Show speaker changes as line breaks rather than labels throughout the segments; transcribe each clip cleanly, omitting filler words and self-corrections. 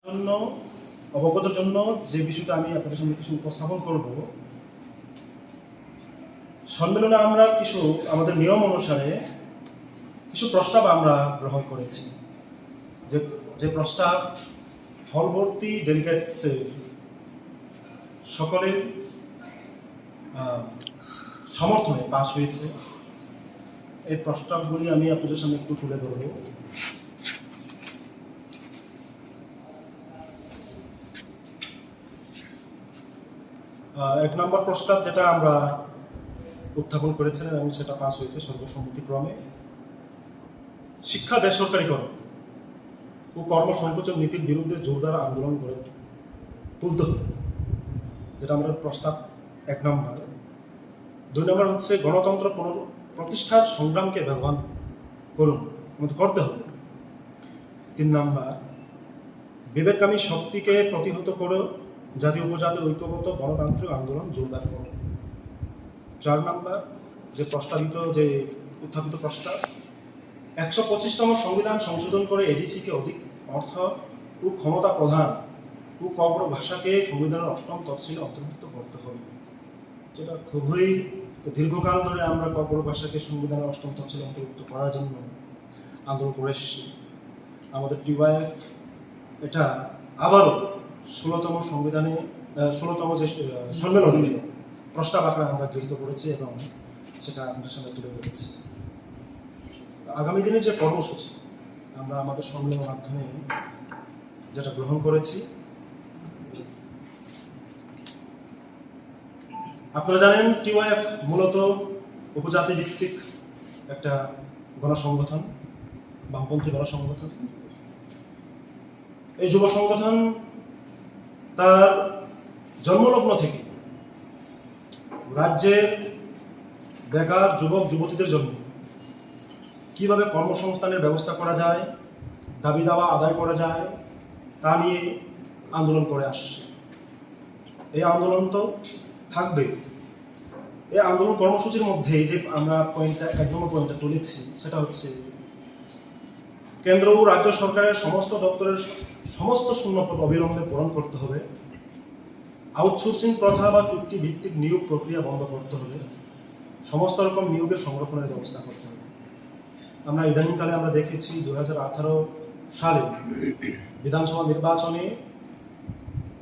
জন্য অবগতের জন্য যে বিষয়টা আমি আপনাদের সামনে কিছু উপস্থাপন করব, সম্মেলনে আমরা কিছু আমাদের নিয়ম অনুসারে কিছু প্রস্তাব আমরা গ্রহণ করেছি। যে প্রস্তাব হলভর্তি ডেলিগেটসের সকলের সমর্থনে পাশ হয়েছে। এই প্রস্তাবগুলি আমি আপনাদের সামনে একটু তুলে ধরব। এক নম্বর প্রস্তাব যেটা আমরা উত্থাপন করেছিলেন এবং সেটা পাস হয়েছে সর্বসম্মতিক্রমে, শিক্ষা বেসরকারীকরণ ও কর্মসংকোচন নীতির বিরুদ্ধে জোরদার আন্দোলন করে তুলতে হবে, যেটা আমাদের প্রস্তাব 1 নম্বর। 2 নম্বর হচ্ছে গণতন্ত্র প্রতিষ্ঠার সংগ্রামকে ব্যবহার করুন, আমাদের করতে হবে। 3 নম্বর বিবেককামী শক্তিকে প্রতিহত করে জাতীয় উপজাতির ঐক্যবদ্ধ গণতান্ত্রিক আন্দোলন জোরদার করুন। 4 নম্বর যে প্রস্তাবিত যে উত্থাপিত প্রস্তাব 125তম সংবিধান সংশোধন করে এডিসিকে অধিক অর্থ ও ক্ষমতা প্রদান ও কবর ভাষাকে সংবিধানের 8ম তফসিলে অন্তর্ভুক্ত করতে হবে, যেটা খুবই দীর্ঘকাল ধরে আমরা কবর ভাষাকে সংবিধানের 8ম তফসিলে অন্তর্ভুক্ত করার জন্য আন্দোলন করে এসেছি। আমাদের টিওয়াইএফ এটা আবারও 16তম সংবিধানে 16তম যে সম্মেলনে প্রস্তাব আকারে আমরা গৃহীত করেছি এবং সেটা আপনাদের সামনে তুলে ধরেছি। আগামী দিনের যে কর্মসূচি আমরা আমাদের সম্মেলনের মাধ্যমে যেটা গ্রহণ করেছি, আপনারা জানেন টিওয়াইএফ মূলত উপজাতি ভিত্তিক একটা গণসংগঠন, বামপন্থী গণসংগঠন। এই যুব সংগঠন তার জন্মলগ্ন থেকে রাজ্যের বেকার যুবক যুবতীদের জন্য কিভাবে কর্মসংস্থানের ব্যবস্থা করা যায়, দাবি দাওয়া আদায় করা যায়, তা নিয়ে আন্দোলন করে আসছে। এই আন্দোলন তো থাকবে। এই আন্দোলন কর্মসূচির মধ্যে যে আমরা পয়েন্টটা 1 নম্বর পয়েন্টটা তুলেছি, সেটা হচ্ছে কেন্দ্র ও রাজ্য সরকারের সমস্ত দপ্তরের সমস্ত শূন্যপদ অবিলম্বে পূরণ করতে হবে। আউটসোর্সিং প্রথা বা চুক্তি ভিত্তিক নিয়োগ প্রক্রিয়া বন্ধ করতে হবে। সমস্ত রকম নিয়োগের সংরক্ষণের ব্যবস্থা করতে হবে। আমরা ইদানিংকালে আমরা দেখেছি 2018 সালে বিধানসভা নির্বাচনে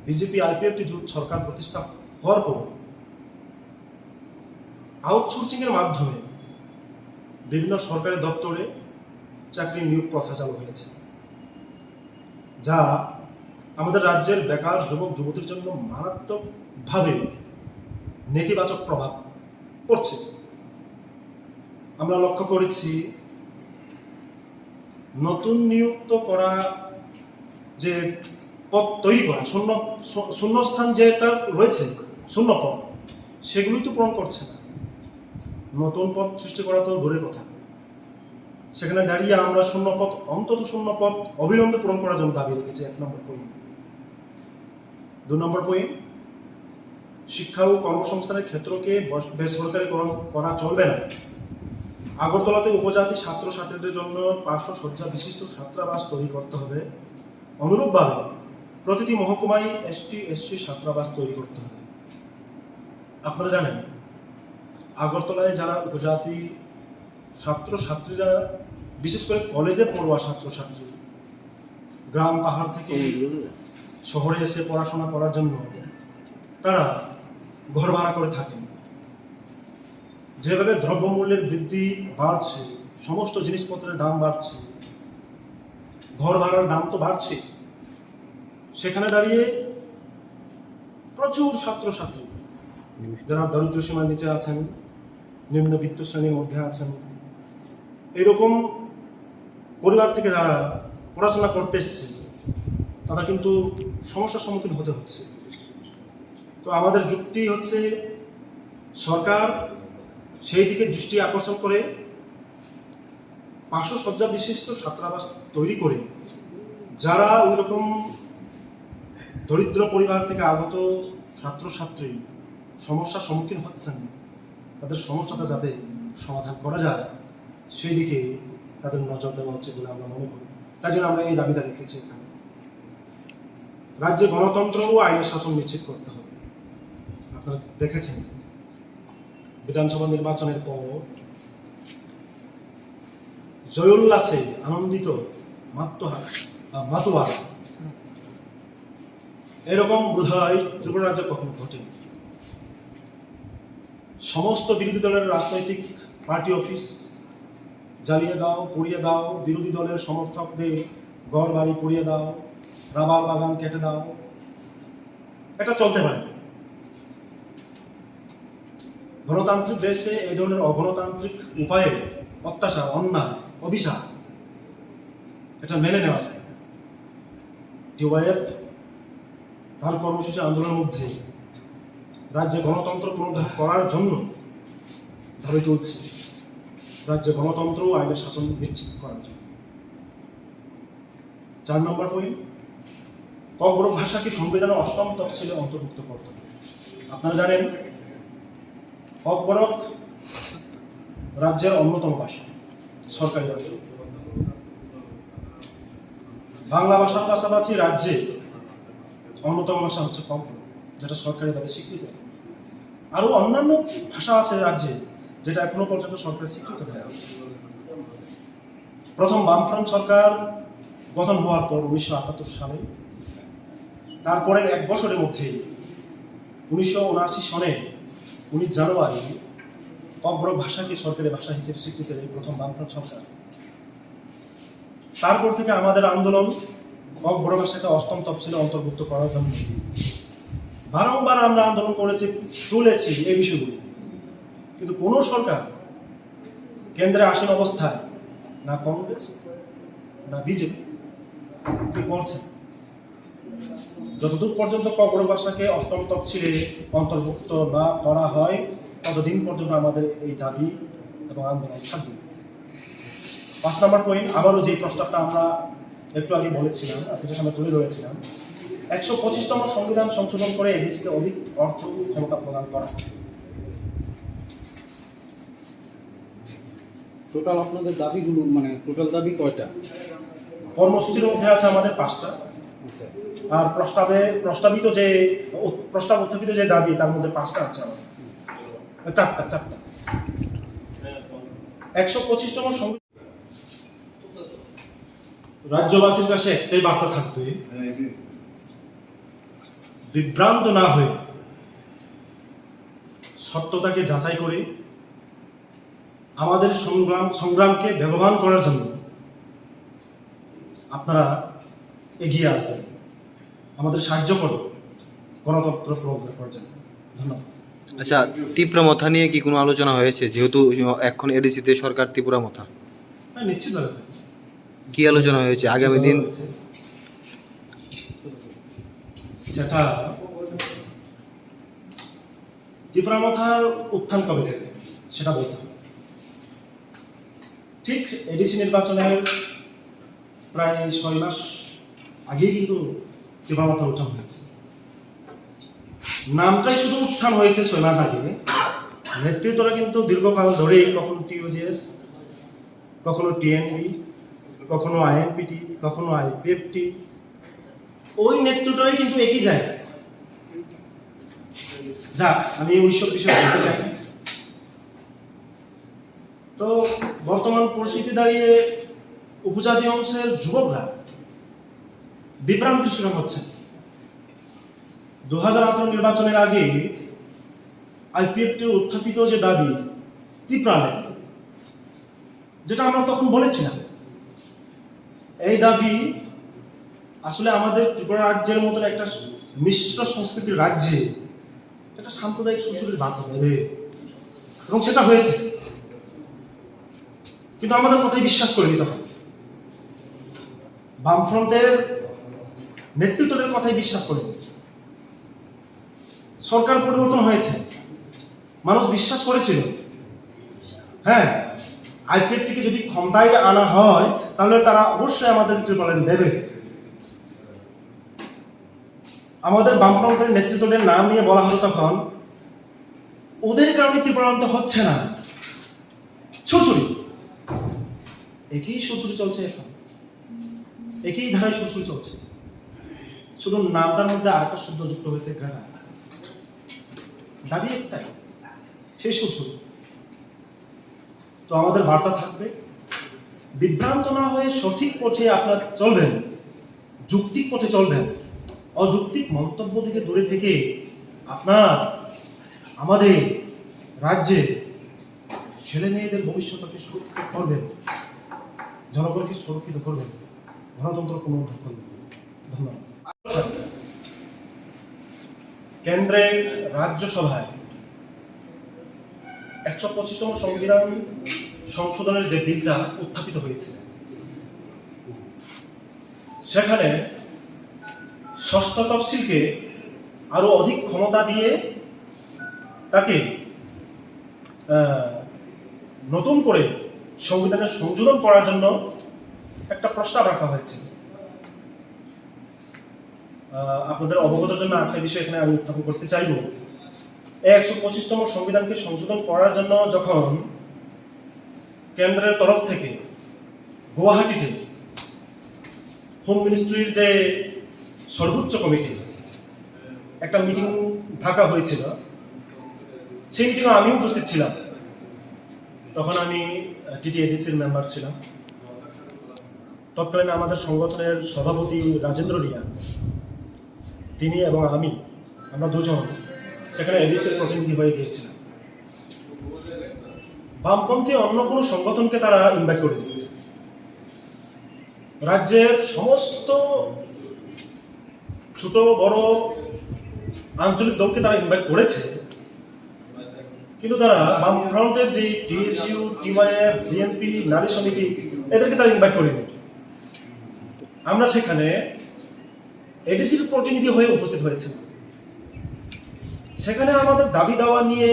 বিজেপি আইপিএফটি জোট সরকার প্রতিষ্ঠা হওয়ার পর আউটসোর্সিং এর মাধ্যমে বিভিন্ন সরকারি দপ্তরে চাকরি নিয়োগ প্রথা চালু হয়েছে, যা আমাদের রাজ্যের বেকার যুবক যুবতীর জন্য মারাত্মকভাবে নেতিবাচক প্রভাব পড়ছে। আমরা লক্ষ্য করেছি নতুন নিযুক্ত করা যে পদ তৈরি করা, শূন্যস্থান যেটা রয়েছে, শূন্য পদ, সেগুলোই তো পূরণ করছে না। নতুন পদ সৃষ্টি করা তো দূরের কথা, সেখানে দাঁড়িয়ে আমরা অন্তত শূন্য পদ অবিলম্বে পূরণ করার জন্য দাবি রেখেছি। 1 নম্বর পয়েন্ট। 2 নম্বর পয়েন্ট, শিক্ষা ও কর্মসংস্থানের ক্ষেত্রকে বেসরকারীকরণ করা চলবে না। আগরতলাতে উপজাতি ছাত্রছাত্রীদের জন্য পার্শ্ব শয্যা বিশিষ্ট ছাত্রাবাস তৈরি করতে হবে। অনুরূপভাবে প্রতিটি মহকুমায় এসটি ছাত্রাবাস তৈরি করতে হবে। আপনারা জানেন আগরতলায় যারা উপজাতি ছাত্রছাত্রীরা, বিশেষ করে কলেজে পড়ুয়া ছাত্রছাত্রী, গ্রাম পাহাড় থেকে শহরে এসে পড়াশোনা করার জন্য তারা ঘর ভাড়া করে থাকেন। যেভাবে দ্রব্যমূল্যের বৃদ্ধি বাড়ছে, সমস্ত জিনিসপত্রের দাম বাড়ছে, ঘর ভাড়ার দাম তো বাড়ছে, সেখানে দাঁড়িয়ে প্রচুর ছাত্রছাত্রী যারা দরিদ্র সীমার নিচে আছেন, নিম্নবিত্ত শ্রেণীর মধ্যে আছেন, এরকম পরিবার থেকে যারা পড়াশোনা করতে এসছে, তারা কিন্তু সমস্যার সম্মুখীন হতে হচ্ছে। তো আমাদের যুক্তি হচ্ছে সরকার সেই দিকে দৃষ্টি আকর্ষণ করে পার্শ্ব শয্যা বিশিষ্ট ছাত্রাবাস তৈরি করে যারা ওই রকম দরিদ্র পরিবার থেকে আগত ছাত্রছাত্রী সমস্যার সম্মুখীন হচ্ছেন, তাদের সমস্যাটা যাতে সমাধান করা যায় সেই দিকে তাদের নজর দেওয়া হচ্ছে বলে আমরা মনে করি। তাই জন্য আমরা এই দাবিটা রেখেছি এখানে। রাজ্যে গণতন্ত্র ও আইনের শাসন নিশ্চিত করতে হবে। আপনারা দেখেছেন বিধানসভা নির্বাচনের পর জয়োল্লাসে আনন্দিত মাতোয়ারা এরকম বোধহয় ত্রিপুরা রাজ্যে কখনো ঘটেনি। সমস্ত বিরোধী দলের রাজনৈতিক পার্টি অফিস জ্বালিয়ে দাও, পুড়িয়ে দাও, বিরোধী দলের সমর্থকদের ঘর বাড়ি পুড়িয়ে দাও, রাবার বাগান কেটে দাও, এটা চলতে পারে। গণতান্ত্রিক দেশে এই ধরনের অগণতান্ত্রিক উপায়ে অত্যাচার, অন্যায়, অভিশাপ এটা মেনে নেওয়া যায়। ডিওয়াইএফ তার কর্মসূচি আন্দোলনের মধ্যে রাজ্যে গণতন্ত্র পুনরুদ্ধার করার জন্য দাবি তুলছে, রাজ্যে গণতন্ত্র ও আইনের শাসন নিশ্চিত করার জন্য। 4 নম্বর পয়েন্ট, ককবরক ভাষাকে সংবিধানের 8ম তফসিলে অন্তর্ভুক্ত করতে হবে। আপনারা জানেন ককবরক রাজ্যের অন্যতম ভাষা, সরকারি ভাষা। বাংলা ভাষার পাশাপাশি রাজ্যে অন্যতম ভাষা হচ্ছে ককবরক, যেটা সরকারিভাবে স্বীকৃত। আরো অন্যান্য ভাষা আছে রাজ্যে যেটা এখনো পর্যন্ত সরকারি স্বীকৃত হয়। প্রথম বামফ্রন্ট সরকার গঠন হওয়ার পর 1978 সালে, তারপরের 1 বছরের মধ্যে 1979 সনে 19 জানুয়ারি ককবরক ভাষাকে সরকারি ভাষা হিসেবে স্বীকৃতি দেয় প্রথম বামফ্রন্ট সরকার। তারপর থেকে আমাদের আন্দোলন ককবরক ভাষাকে 8ম তফসিলে অন্তর্ভুক্ত করার জন্য বারংবার আমরা আন্দোলন করেছি, তুলেছি এই বিষয়গুলো, কিন্তু কোন সরকার কেন্দ্রে আসীন অবস্থায় না কংগ্রেস না বিজেপি কি করছে। যতদূর পর্যন্ত ককবরক ভাষাকে 8ম তফসিলে অন্তর্ভুক্ত না করা হয় ততদিন পর্যন্ত আমাদের এই দাবি এবং আন্দোলন থাকবে। 5 নম্বর পয়েন্ট, আবারও যে প্রস্তাবটা আমরা একটু আগে বলেছিলাম, আপনাদের সামনে তুলে ধরেছিলাম, 125তম সংবিধান সংশোধন করে এডিসিকে অধিক অর্থ ক্ষমতা প্রদান করা।
টোটাল আপনাদের দাবিগুলো মানে টোটাল দাবি কয়টা?
কর্মসূচির মধ্যে আছে আমাদের 5টা, আর প্রস্তাবিত যে প্রস্তাব উত্থাপিত যে দাবি তার মধ্যে 5টা আছে আমাদের, 4টা। 125তম সংবিধান রাজ্যবাসীর কাছে একটাই বার্তা থাকবে, বিভ্রান্ত না হয়ে সত্যতাকে যাচাই করে আমাদের সংগ্রামকে বেগবান করার জন্য আপনারা এগিয়ে আসবেন, আমাদের সাহায্য করবেন গণতন্ত্র প্রয়োগ করার জন্য। ধন্যবাদ।
আচ্ছা, ত্রিপুরা মথা নিয়ে কি কোনো আলোচনা হয়েছে, যেহেতু এখন এডিসিতে সরকার ত্রিপুরা মথা?
হ্যাঁ, নিশ্চিতভাবে হয়েছে।
কি আলোচনা হয়েছে আগামী দিন?
সেটা ত্রিপুরা মথার উত্থান কবে থেকে সেটা বলতে হবে। ঠিক এডিসি নির্বাচনের প্রায় 6 মাস আগেই কিন্তু ত্রিপুরা মথার উত্থান হয়েছে। নামটাই শুধু উত্থান হয়েছে 6 মাস আগে, নেতৃত্বরা কিন্তু দীর্ঘকাল ধরেই কখনো টিওজিএস, কখনো টিএনবি, কখনো আইএনপিটি, কখনো আইপিএফটি, ওই নেতৃত্বটাই কিন্তু একই জায়গায়। যাক, আমি ওইসব বিষয়ে বলতে চাই না। তো বর্তমান পরিস্থিতি দাঁড়িয়ে উপজাতি অংশের যুবকরা বিভ্রান্তির শিকার হচ্ছে। 2018 নির্বাচনের আগে আইপিএফটির উত্থাপিত যে দাবি ত্রিপুরা, যেটা আমরা তখন বলেছিলাম, এই দাবি আসলে আমাদের ত্রিপুরা রাজ্যের মতন একটা মিশ্র সংস্কৃতির রাজ্যে একটা সাম্প্রদায়িক সংস্কৃতির বার্তা দেবে, এবং সেটা হয়েছে। কিন্তু আমাদের কথাই বিশ্বাস করে নিতে হবে, বামফ্রন্টের নেতৃত্বের কথাই বিশ্বাস করে। সরকার পরিবর্তন হয়েছে, মানুষ বিশ্বাস করেছিল হ্যাঁ আইপিএফটিকে যদি ক্ষমতায় আনা হয় তাহলে তারা অবশ্যই আমাদের ত্রিপুরাল্যান্ড দেবে। আমাদের বামফ্রন্টের নেতৃত্বের নাম নিয়ে বলা হতো তখন, ওদের কারণে ত্রিপুরাল্যান্ড হচ্ছে না, সুরসুরি একই সুরসুরি চলছে, এখন একই ধারায় সুরসুরি চলছে। শুধু নামটার মধ্যে আরেকটা শব্দ যুক্ত হয়েছে ঘাটা। দাবি একটাই, সেই শুধু। তো আমাদের বার্তা থাকবে, বিভ্রান্ত না হয়ে সঠিক পথে আপনারা চলবেন, যুক্তিক পথে চলবেন, অযৌক্তিক মন্তব্য থেকে দূরে থেকে আপনার আমাদের রাজ্যে ছেলে মেয়েদের ভবিষ্যৎকে সুরক্ষিত করবেন, জনগণকে সুরক্ষিত করবেন, গণতন্ত্র পুনরুদ্ধার করবেন। ধন্যবাদ। কেন্দ্রের রাজ্যসভায় 125তম সংবিধান সংশোধনের যে বিলটা উত্থাপিত হয়েছে, সেখানে ষষ্ঠ তফসিলকে আরো অধিক ক্ষমতা দিয়ে তাকে নতুন করে সংবিধানে সংযোজন করার জন্য একটা প্রস্তাব রাখা হয়েছে। আপনাদের অবগতের জন্য একটা বিষয় এখানে আমি উত্থাপন করতে চাইব। 125তম সংবিধানকে সংশোধন করার জন্য যখন কেন্দ্রের তরফ থেকে গুয়াহাটিতে হোম মিনিস্ট্রির যে সর্বোচ্চ কমিটি একটা মিটিং থাকা হয়েছিল, সেই মিটিংয়ে আমি উপস্থিত ছিলাম। তখন আমি টিটিএডিসির মেম্বার ছিলাম। তৎকালীন আমাদের সংগঠনের সভাপতি রাজেন্দ্র রিয়া, তিনি এবং আমরা দুজন সেখানে এডিসির প্রতিনিধি হয়ে গিয়েছিলাম। বামপন্থী অন্য কোনো সংগঠনকে তারা ইনভাইট করে দিল, রাজ্যের সমস্ত ছোট বড় আঞ্চলিক দলকে তারা ইনভাইট করেছে, কিন্তু তারা বামফ্রন্টের যে টিএসইউ, টিওয়াইএফ, জিএমপি, নারী সমিতি, এদেরকে তারা ইনভাইট করেনি। আমরা সেখানে এডিসির প্রতিনিধি হয়ে উপস্থিত হয়েছে। সেখানে আমাদের দাবি দাওয়া নিয়ে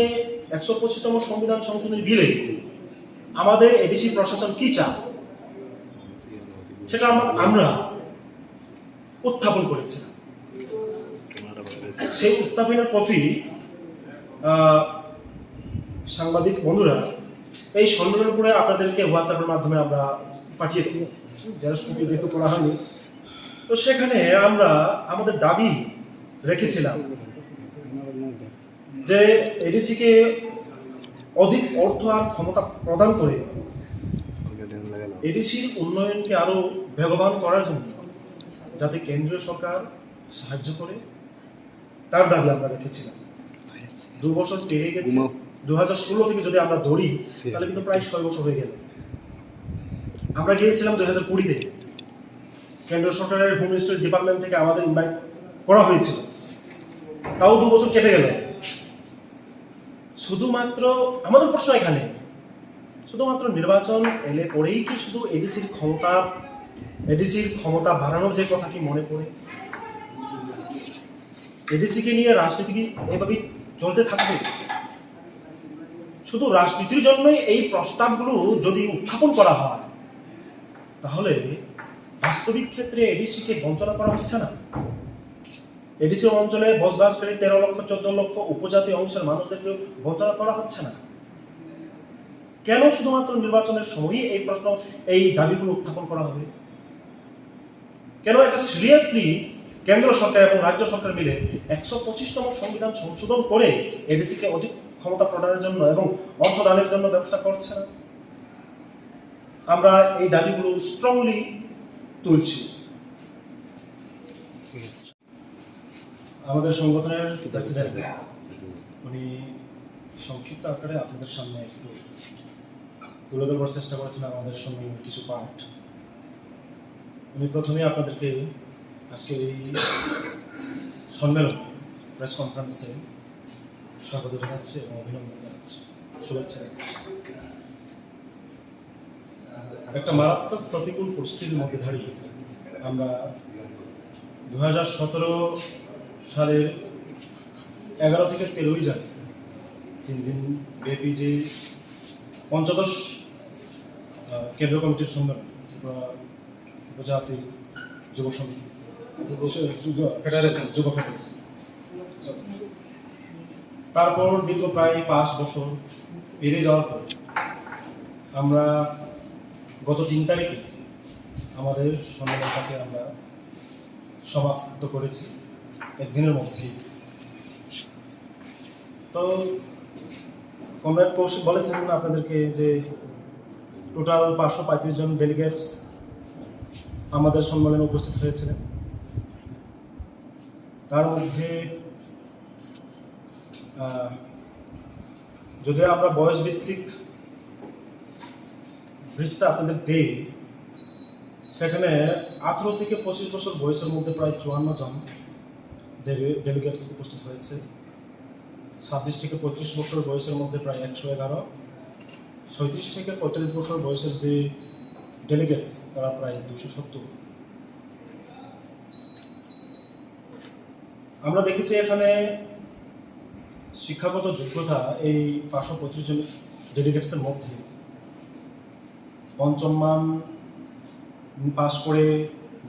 125তম সংবিধান সংশোধনী বিলে আমাদের এডিসি প্রশাসন কি চায় সেটা আমরা উত্থাপন করেছি। সেই উত্থাপনের কপি সাংবাদিক বন্ধুরা এই সম্মেলনের উপরে আপনাদেরকে হোয়াটসঅ্যাপের মাধ্যমে আমরা পাঠিয়ে দিই, যারা কপি যেহেতু করা হয়নি। তো সেখানে আমরা আমাদের দাবি রেখেছিলাম যে এডিসিকে অধিক অর্থ আর ক্ষমতা প্রদান করে এডিসির উন্নয়নকে আরো বেগবান করার জন্য যাতে কেন্দ্রীয় সরকার সাহায্য করে, তার দাবি আমরা রেখেছিলাম। 2 বছর পেরিয়ে গেছে। 2016 থেকে যদি আমরা ধরি তাহলে কিন্তু প্রায় 6 বছর হয়ে গেল। আমরা গিয়েছিলাম 2020-তে, কেন্দ্র সরকারের হোম মিনিস্ট্রি ডিপার্টমেন্ট থেকে আমাদের ইনভাইট করা হয়েছিল, তাও 2 বছর কেটে গেল। শুধুমাত্র আমাদের প্রশ্ন এখানে, শুধুমাত্র নির্বাচন এলে পরেই কি শুধু এডিসির ক্ষমতা বাড়ানোর যে কথা কি মনে পড়ে? এডিসিকে নিয়ে রাজনীতি কি এভাবেই চলতে থাকবে? শুধু রাজনীতির জন্যই এই প্রস্তাবগুলো যদি উত্থাপন করা হয়, তাহলে বাস্তবিক ক্ষেত্রে এডিসিকে বঞ্চনা করা হচ্ছে না। এডিসি অঞ্চলে বসবাসকারী 13 লক্ষ 14 লক্ষ উপজাতি অংশের মানুষদেরকে বঞ্চনা করা হচ্ছে না। কেন শুধুমাত্র নির্বাচনের সময়ই এই প্রশ্ন, এই দাবিগুলো উত্থাপন করা হবে? কেন এটা সিরিয়াসলি কেন্দ্র সরকার এবং রাজ্য সরকার মিলে 125তম সংবিধান সংশোধন করে এডিসিকে অধিক ক্ষমতা প্রদানের জন্য এবং অর্থ দানের জন্য ব্যবস্থা করছে না? আমরা এই দাবিগুলো স্ট্রংলি তুলছি। আমাদের সংগঠনের প্রেসিডেন্ট উনি সংক্ষিপ্ত আকারে আপনাদের সামনে একটু তুলে ধরবার চেষ্টা করেছেন আমাদের সম্মেলনের কিছু পার্ট। আমি প্রথমে আপনাদেরকে আজকে এই সম্মেলন প্রেস কনফারেন্সে স্বাগত জানাচ্ছি এবং অভিনন্দন জানাচ্ছি, শুভেচ্ছা জানাচ্ছি। একটা মারাত্মক প্রতিকূল পরিস্থিতির মধ্যে দাঁড়িয়ে আমরা 2017 সালের 11 থেকে 13 জানুয়ারি 3 দিন ব্যাপী যে 15শ কেন্দ্র কমিটির সম্মেলন, ত্রিপুরা উপজাতি যুব সমিতি, যুব ফেডারেশন, তারপর দীর্ঘ প্রায় 5 বছর পেরিয়ে যাওয়ার পর আমরা গত 3 তারিখে আমাদের সম্মেলনটাকে আমরা সমাপ্ত করেছি একদিনের মধ্যেই। তো কমরেড কৌশিক বলেছেন আপনাদেরকে যে টোটাল 535 জন ডেলিগেটস আমাদের সম্মেলনে উপস্থিত হয়েছিলেন। তার মধ্যে যদি আমরা বয়স ভিত্তিক ব্রিফটা আপনাদের দেই, সেখানে 18 থেকে 25 বছর বয়সের মধ্যে প্রায় 54 জন ডেলিগেটস উপস্থিত হয়েছে। 26 থেকে 35 বছর বয়সের মধ্যে প্রায় 111, 37 থেকে 45 বছর বয়সের যে ডেলিগেটস তারা প্রায় 270। আমরা দেখেছি এখানে শিক্ষাগত যোগ্যতা এই 525 জন ডেলিগেটসের মধ্যে পঞ্চম মান পাস করে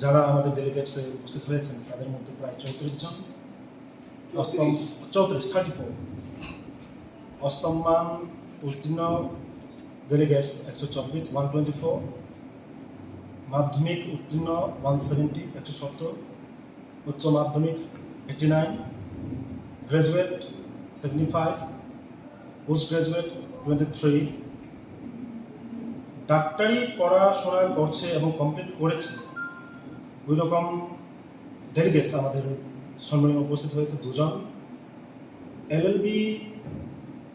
যারা আমাদের ডেলিগেটসে উপস্থিত হয়েছেন তাদের মধ্যে প্রায় 34 জন, অষ্টম 34 অষ্টম মান উত্তীর্ণ ডেলিগেটস 124, মাধ্যমিক উত্তীর্ণ 170 170, উচ্চ মাধ্যমিক 89, গ্রাজুয়েট 75, পোস্ট গ্রাজুয়েট 23। ডাক্তারি পড়াশোনা করছে এবং কমপ্লিট করেছে ওই রকম ডেলিগেটস আমাদের সম্মেলনে উপস্থিত হয়েছে 2 জন। LLB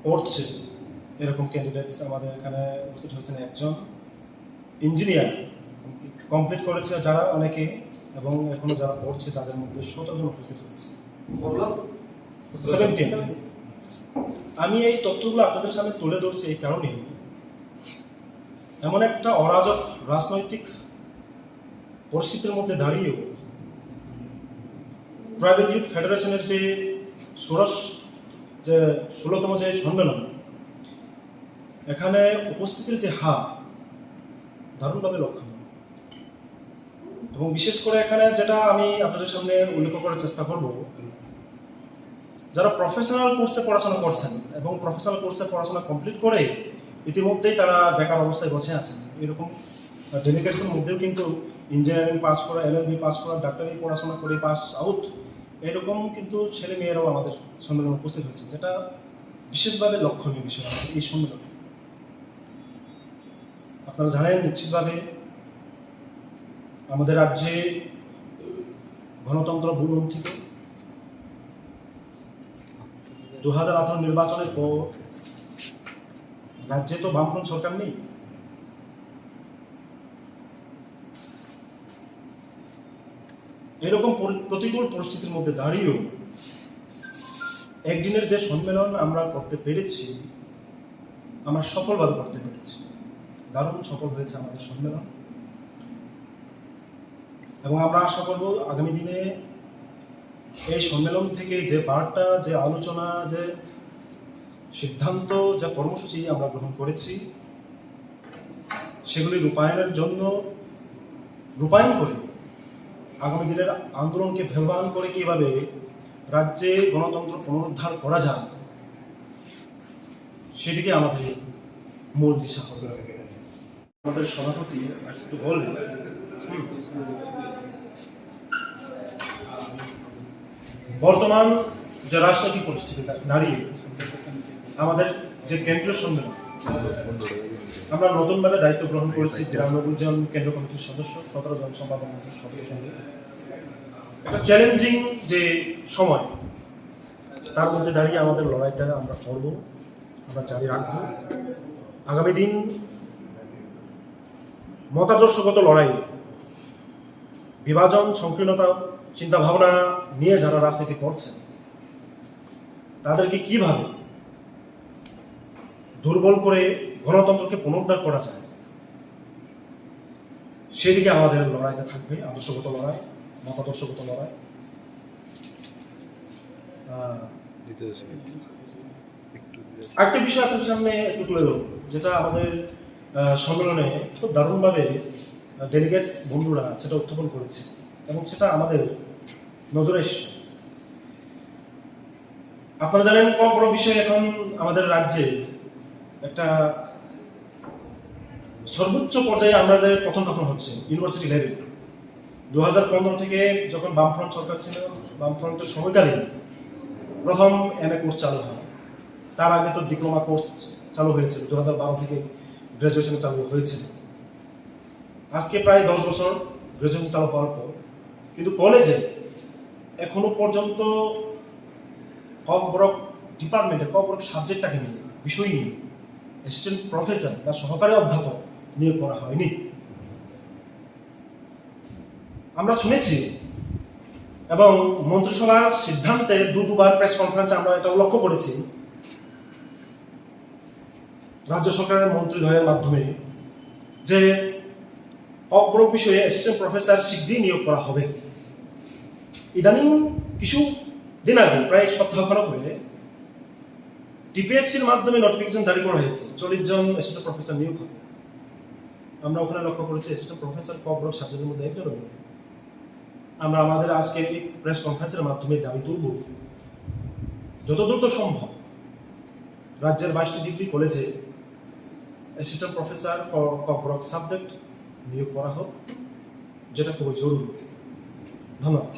পড়ছে এরকম ক্যান্ডিডেটস আমাদের এখানে উপস্থিত হয়েছেন 1 জন। ইঞ্জিনিয়ার কমপ্লিট করেছে যারা অনেকে, এবং এখনো যারা পড়ছে তাদের মধ্যে 17 জন উপস্থিত হয়েছে। 17। আমি এই তথ্যগুলো আপনাদের সামনে তুলে ধরছি এই কারণে, এমন একটা অরাজক রাজনৈতিক পরিস্থিতির মধ্যে দাঁড়িয়েও ট্রাইবাল ইউথ ফেডারেশনের যে 16তম যে সম্মেলন, এখানে উপস্থিতির যে হার দারুণভাবে লক্ষণীয়। এবং বিশেষ করে এখানে যেটা আমি আপনাদের সামনে উল্লেখ করার চেষ্টা করব, যারা প্রফেশনাল কোর্সে পড়াশোনা করছেন এবং প্রফেশনাল কোর্সে পড়াশোনা কমপ্লিট করে ইতিমধ্যেই তারা বেকার অবস্থায় বসে আছেন, এরকম ডেলিগেটসের মধ্যেও কিন্তু ইঞ্জিনিয়ারিং পাস করা, LLB পাস করা, ডাক্তারি পড়াশোনা করে পাস আউট, এরকম কিন্তু ছেলে মেয়েরাও আমাদের সম্মেলনে উপস্থিত হয়েছে, যেটা বিশেষভাবে লক্ষণীয় বিষয় আমাদের এই সম্মেলনে। আপনারা জানেন নিশ্চিতভাবে আমাদের রাজ্যে গণতন্ত্র ভূলুণ্ঠিত। 2018 নির্বাচনের পর রাজ্যে তো বামফ্রন্ট সরকার নেই। এরকম প্রতিকূল পরিস্থিতির মধ্যে দাঁড়িয়েও একদিনের যে সম্মেলন আমরা করতে পেরেছি, আমরা সফলভাবে করতে পেরেছি। দারুণ সফল হয়েছে আমাদের সম্মেলন, এবং আমরা আশা করব আগামী দিনে এই সম্মেলন থেকে যে বার্তা, যে আলোচনা, যে সিদ্ধান্ত, যে কর্মসূচি আমরা গ্রহণ করেছি, সেগুলি রূপায়ণ করে আগামী দিনের আন্দোলনকে ভেলবান করে কিভাবে রাজ্যে গণতন্ত্র পুনরুদ্ধার করা যায়, সেটিকে আমাদের মূল দিশা হবে। আমাদের সভাপতি একটু বলবেন। বর্তমান যে রাজনৈতিক পরিস্থিতি দাঁড়িয়ে আমাদের যে কেন্দ্রীয় সম্মেলন, আমরা নতুনভাবে দায়িত্ব গ্রহণ করেছি 93 জন কেন্দ্র কমিটির সদস্য, 17 জন সম্পাদক কমিটির সদস্য। একটা চ্যালেঞ্জিং যে সময়, তার মধ্যে দাঁড়িয়ে আমাদের লড়াইটা আমরা করব, আমরা জারি রাখব। আগামী দিন মতাদর্শগত লড়াই, বিভাজন, সংকীর্ণতা চিন্তা ভাবনা নিয়ে যারা রাজনীতি করছেন, তাদেরকে কিভাবে দুর্বল করে গণতন্ত্রকে পুনরুদ্ধার করা যায়, সেদিকে আমাদের লড়াইটা থাকবে। আদর্শগত লড়াই, মতাদর্শগত লড়াই। আরেকটা বিষয় আপনাদের সামনে একটু তুলে ধরব, যেটা আমাদের সম্মেলনে খুব দারুণভাবে ডেলিগেটস বন্ধুরা সেটা উত্থাপন করেছে, এবং সেটা আমাদের নজরে এসেছে। আপনারা জানেন কম বড় বিষয় এখন আমাদের রাজ্যে একটা সর্বোচ্চ পর্যায়ে আমাদের কথন হচ্ছে ইউনিভার্সিটি লেভেল। 2015 থেকে যখন বামফ্রন্ট সরকার ছিল, বামফ্রন্টের সময়কালীন প্রথম MA কোর্স চালু হয়। তার আগে তো ডিপ্লোমা কোর্স চালু হয়েছে, 2012 থেকে গ্র্যাজুয়েশন চালু হয়েছে। আজকে প্রায় 10 বছর গ্র্যাজুয়েশন চালু হওয়ার পর কিন্তু কলেজে এখনো পর্যন্ত কবরক ডিপার্টমেন্টে কবরক সাবজেক্টটাকে নিয়ে, বিষয় নিয়ে অ্যাসিস্ট্যান্ট প্রফেসর বা সহকারী অধ্যাপক নিয়োগ করা হয়নি। আমরা শুনেছি এবং মন্ত্রিসভার সিদ্ধান্তে দুবার প্রেস কনফারেন্সে আমরা এটা লক্ষ্য করেছি, রাজ্য সরকারের মন্ত্রীদ্বয়ের মাধ্যমে, যে অপর বিষয়ে অ্যাসিস্ট্যান্ট প্রফেসর শীঘ্রই নিয়োগ করা হবে। ইদানিং কিছু দিন আগে, প্রায় সপ্তাহখানেক হয়ে, টিপিএসসির মাধ্যমে নোটিফিকেশন জারি করা হয়েছে 40 জন অ্যাসিস্ট্যান্ট প্রফেসর নিয়োগ হবে। আমরা ওখানে লক্ষ্য করেছি অ্যাসিস্ট্যান্ট প্রফেসর কবরক সাবজেক্টের মধ্যে একজন হবে। আমরা আমাদের আজকে এই প্রেস কনফারেন্সের মাধ্যমে দাবি তুলব, যত দ্রুত সম্ভব রাজ্যের 22টি ডিগ্রি কলেজে অ্যাসিস্ট্যান্ট প্রফেসর ফর কবরক সাবজেক্ট নিয়োগ করা হোক, যেটা খুবই জরুরি। ধন্যবাদ।